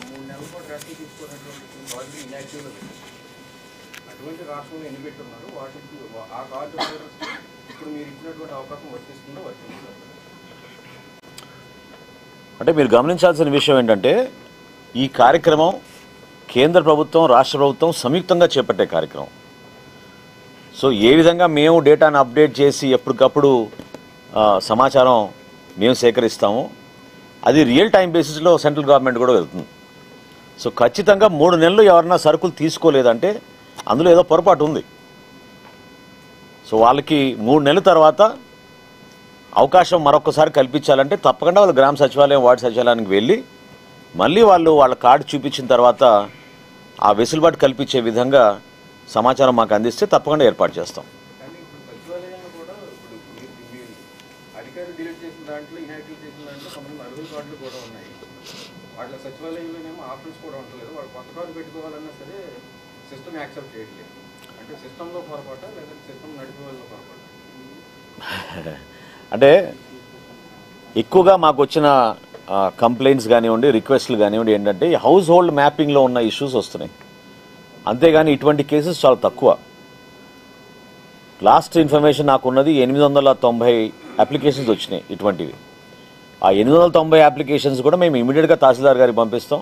3 నెలల పాటు రెస్ట్ తీసుకున్నటువంటి కార్డులు ఇన్యాక్టివ్లో పెట్టారు. అటువంటి రాష్ట్రంలో ఎన్ని పెట్టున్నారు వాటికి ఆ కార్డు హోల్డర్స్కి ఇప్పుడు మీరు ఇచ్చినటువంటి అవకాశం వర్తిస్తుందో వర్తించదు. అంటే మీరు గమనించాల్సిన విషయం ఏంటంటే ఈ కార్యక్రమం కేంద్ర ప్రభుత్వం రాష్ట్ర ప్రభుత్వం సంయుక్తంగా చేపట్టే కార్యక్రమం. సో ఏ విధంగా మేము డేటాను అప్డేట్ చేసి ఎప్పటికప్పుడు సమాచారం మేము సేకరిస్తాము, అది రియల్ టైం బేసిస్లో సెంట్రల్ గవర్నమెంట్ కూడా వెళ్తుంది. సో ఖచ్చితంగా 3 నెలలు ఎవరన్నా సరుకులు తీసుకోలేదంటే అందులో ఏదో పొరపాటు ఉంది. సో వాళ్ళకి 3 నెలల తర్వాత అవకాశం మరొకసారి కల్పించాలంటే తప్పకుండా వాళ్ళు గ్రామ సచివాలయం వార్డు సచివాలయానికి వెళ్ళి మళ్ళీ వాళ్ళు వాళ్ళ కార్డు చూపించిన తర్వాత ఆ వెసులుబాటు కల్పించే విధంగా సమాచారం మాకు అందిస్తే తప్పకుండా ఏర్పాటు చేస్తాం. కానీ ఇప్పుడు సచివాలయంలో కూడా ఇప్పుడు మీరు అధికారులు డిలీట్ చేసిన దాంట్లో ఇన్యాక్టివ్ చేసిన దాంట్లో కొంతమంది అర్హుల కార్డులు కూడా ఉన్నాయి. వాళ్ళ సచివాలయంలోనేమో ఆప్షన్స్ కూడా ఉండలేదు. వాళ్ళు కొత్త కార్డు పెట్టుకోవాలన్నా సరే సిస్టమ్ యాక్సెప్ట్ చేయట్లేదు. అంటే సిస్టంలో పొరపాట లేదా సిస్టమ్ నడిపే వాళ్ళలో పొరపాట? అంటే ఎక్కువగా మాకు వచ్చిన కంప్లైంట్స్ కానివ్వండి, రిక్వెస్ట్లు కానివ్వండి ఏంటంటే హౌస్ హోల్డ్ మ్యాపింగ్లో ఉన్న ఇష్యూస్ వస్తున్నాయి. అంతేగాని ఇటువంటి కేసెస్ చాలా తక్కువ. లాస్ట్ ఇన్ఫర్మేషన్ నాకున్నది 890 అప్లికేషన్స్ వచ్చినాయి ఇటువంటివి. ఆ 890 అప్లికేషన్స్ కూడా మేము ఇమీడియట్గా తహసీల్దార్ గారికి పంపిస్తాం.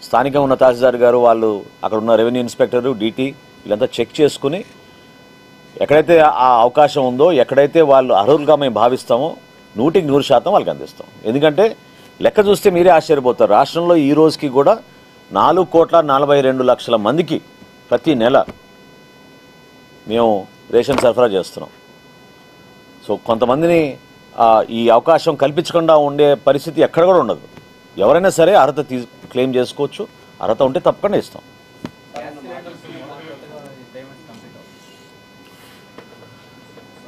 స్థానికంగా ఉన్న తహసీల్దార్ గారు వాళ్ళు అక్కడ ఉన్న రెవెన్యూ ఇన్స్పెక్టరు డీటీ వీళ్ళంతా చెక్ చేసుకుని ఎక్కడైతే ఆ అవకాశం ఉందో, ఎక్కడైతే వాళ్ళు అర్హులుగా మేము భావిస్తామో 100% వాళ్ళకి అందిస్తాం. ఎందుకంటే లెక్క చూస్తే మీరే ఆశ్చర్యపోతారు. రాష్ట్రంలో ఈ రోజుకి కూడా 4,42,00,000 మందికి ప్రతి నెల మేము రేషన్ సరఫరా చేస్తున్నాం. సో కొంతమందిని ఈ అవకాశం కల్పించకుండా ఉండే పరిస్థితి ఎక్కడ కూడా ఉండదు. ఎవరైనా సరే అర్హత క్లెయిమ్ చేసుకోవచ్చు. అర్హత ఉంటే తప్పకుండా ఇస్తాం.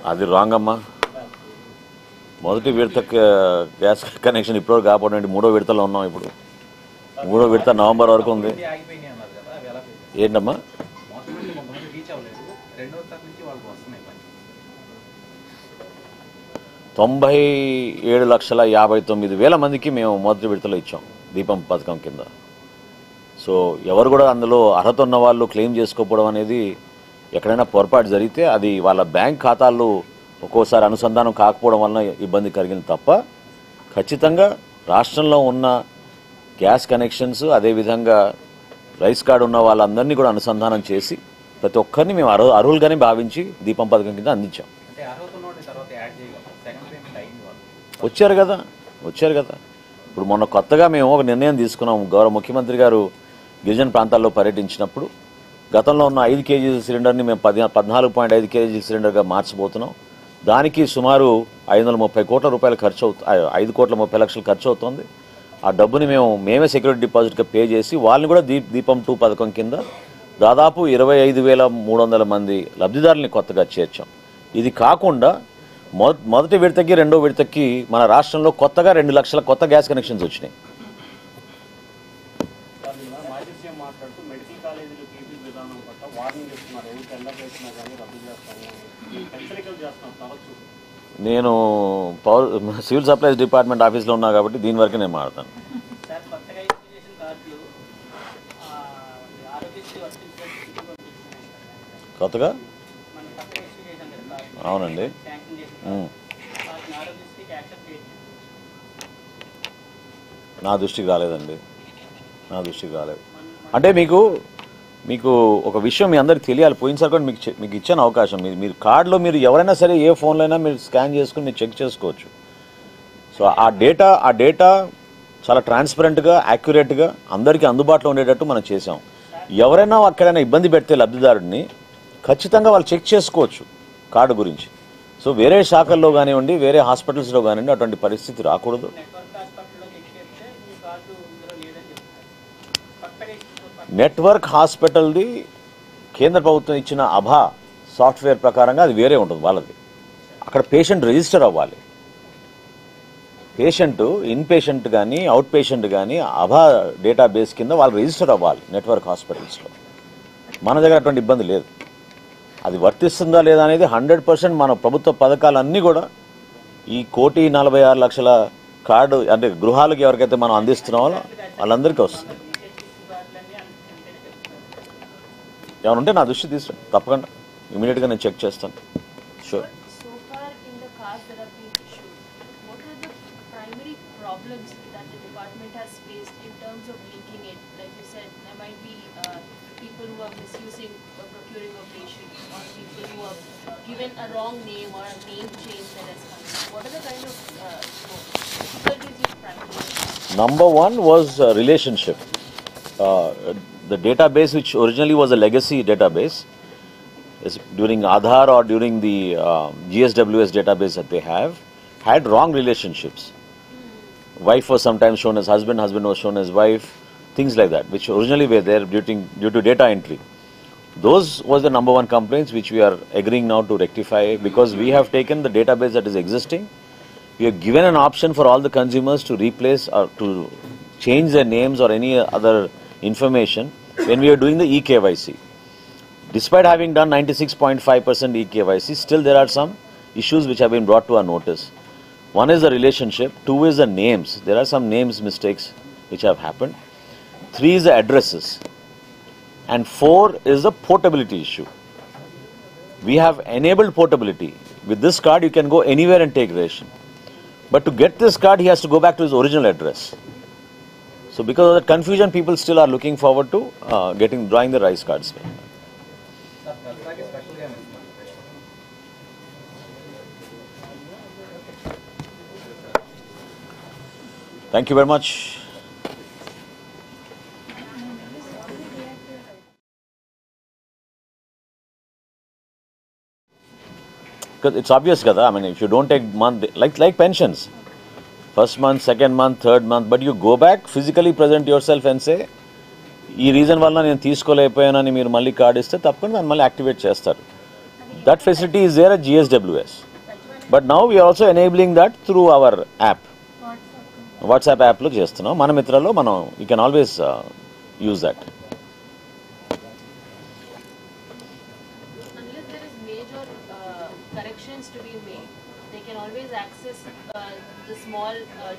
అది రాంగ్ అమ్మా. మొదటి విడత గ్యాస్ కనెక్షన్ ఇప్పుడు కాకపోతే 3వ విడతలో ఉన్నాం. ఇప్పుడు 3వ విడత నవంబర్ వరకు ఉంది. ఏంటమ్మా 97,59,000 మందికి మేము మొదటి విడతలో ఇచ్చాం దీపం పథకం కింద. సో ఎవరు కూడా అందులో అర్హత ఉన్న వాళ్ళు క్లెయిమ్ చేసుకోవడం అనేది ఎక్కడైనా పొరపాటు జరిగితే అది వాళ్ళ బ్యాంక్ ఖాతాల్లో ఒక్కోసారి అనుసంధానం కాకపోవడం వలన ఇబ్బంది కలిగింది తప్ప ఖచ్చితంగా రాష్ట్రంలో ఉన్న గ్యాస్ కనెక్షన్స్ అదేవిధంగా రైస్ కార్డు ఉన్న వాళ్ళందరినీ కూడా అనుసంధానం చేసి ప్రతి ఒక్కరిని మేము అర్హులుగానే భావించి దీపం పథకం కింద అందించాం. వచ్చారు కదా. ఇప్పుడు మొన్న కొత్తగా మేము ఒక నిర్ణయం తీసుకున్నాం. గౌరవ ముఖ్యమంత్రి గారు గిరిజన ప్రాంతాల్లో పర్యటించినప్పుడు గతంలో ఉన్న 5 కేజీల సిలిండర్ని మేము 14.5 కేజీల సిలిండర్గా మార్చబోతున్నాం. దానికి సుమారు 530 కోట్ల రూపాయలు ఖర్చు అవుతుంది. 5,30,00,000 ఖర్చు అవుతుంది. ఆ డబ్బుని మేమే సెక్యూరిటీ డిపాజిట్గా పే చేసి వాళ్ళని కూడా దీపం 2 పథకం కింద దాదాపు 25,300 మంది లబ్ధిదారుల్ని కొత్తగా చేర్చాం. ఇది కాకుండా మొదటి విడతకి 2వ విడతకి మన రాష్ట్రంలో కొత్తగా 2 లక్షల కొత్త గ్యాస్ కనెక్షన్స్ వచ్చినాయి. నేను సివిల్ సప్లైస్ డిపార్ట్మెంట్ ఆఫీస్లో ఉన్నా కాబట్టి దీని వరకే నేను మాట్లాడతాను. కొత్తగా అవునండి. నా దృష్టికి రాలేదండి. అంటే మీకు ఒక విషయం మీ అందరికి తెలియాలి. పోయినసారి కూడా మీకు ఇచ్చిన అవకాశం మీరు కార్డులో మీరు ఎవరైనా సరే ఏ ఫోన్లో అయినా మీరు స్కాన్ చేసుకుని మీరు చెక్ చేసుకోవచ్చు. సో ఆ డేటా చాలా ట్రాన్స్పరెంట్గా యాక్యురేట్గా అందరికీ అందుబాటులో ఉండేటట్టు మనం చేసాం. ఎవరైనా అక్కడైనా ఇబ్బంది పెడితే లబ్ధిదారుడిని ఖచ్చితంగా వాళ్ళు చెక్ చేసుకోవచ్చు కార్డు గురించి. సో వేరే శాఖల్లో కానివ్వండి, వేరే హాస్పిటల్స్లో కానివ్వండి అటువంటి పరిస్థితి రాకూడదు. నెట్వర్క్ హాస్పిటల్ది కేంద్ర ప్రభుత్వం ఇచ్చిన అభా సాఫ్ట్వేర్ ప్రకారంగా అది వేరే ఉంటుంది వాళ్ళది. అక్కడ పేషెంట్ రిజిస్టర్ అవ్వాలి. పేషెంట్ ఇన్ పేషెంట్ కానీ అవుట్ పేషెంట్ కానీ అభా డేటాబేస్ కింద వాళ్ళు రిజిస్టర్ అవ్వాలి నెట్వర్క్ హాస్పిటల్స్లో. మన దగ్గర అటువంటి ఇబ్బంది లేదు. అది వర్తిస్తుందా లేదా అనేది 100% మన ప్రభుత్వ పథకాలన్నీ కూడా ఈ 1,46,00,000 కార్డు అంటే గృహాలకు ఎవరికైతే మనం అందిస్తున్నామో వాళ్ళందరికీ వస్తుంది. ఏమైనా ఉంటే నా దృష్టి తీసుకురండి తప్పకుండా ఇమీడియట్గా నేను చెక్ చేస్తాను. Sure. So far in the cards that have been issued, what are the primary problems that the department has faced in terms of linking it? Like you said, there might be people who are misusing procuring a patient, or people who have given a wrong name or a name change that has come. What are the kind of difficulties you primarily? Number one was relationship. The database, which originally was a legacy database, during Aadhaar or during the GSWS database that they have, had wrong relationships. Wife was sometimes shown as husband, husband was shown as wife, things like that, which originally were there due to data entry. Those was the number one complaints which we are agreeing now to rectify, because we have taken the database that is existing. We have given an option for all the consumers to replace or to change their names or any other information when we are doing the eKYC. Despite having done 96.5% eKYC, still there are some issues which have been brought to our notice. One is the relationship, two is the names. There are some names mistakes which have happened. Three is the addresses. And four is the portability issue. We have enabled portability. With this card, you can go anywhere and take ration. But to get this card, he has to go back to his original address. So because of that confusion, people still are looking forward to drawing the rice cards. Thank you very much. Because it's obvious, kada. I mean, if you don't take month, like pensions, first month, second month, third month, but you go back, physically present yourself and say, ఈ reason వల్ల నేను తీసుకోలేకపోయానని మీరు మళ్ళీ card ఇస్తే తప్పకుండా దాన్ని మళ్ళీ activate చేస్తారు. That facility is there at GSWS. But now we're also enabling that through our app. WhatsApp యాప్లో చేస్తున్నాం. మన మిత్రలో మనం you can always use that. Unless there is major corrections to be made, they can always access the small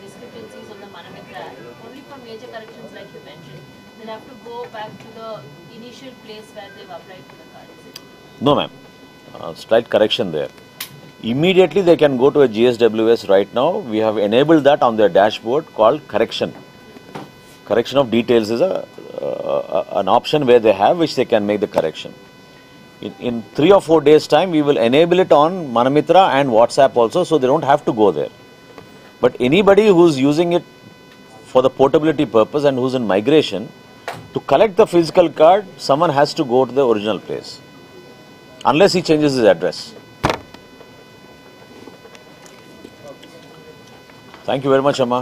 discrepancies on the Manamitra app. Only for major corrections, like you mentioned, they'll have to go back to the initial place where they've applied for the card. Is it? No, ma'am. Slight correction there. Immediately they can go to a GSWS right now. We have enabled that on their dashboard called correction. Correction of details is an option where they have, which they can make the correction. In 3 or 4 days time, we will enable it on Manamitra and WhatsApp also, so they don't have to go there. But anybody who's using it for the portability purpose and who's in migration, to collect the physical card, someone has to go to the original place, unless he changes his address. Thank you very much, Amma.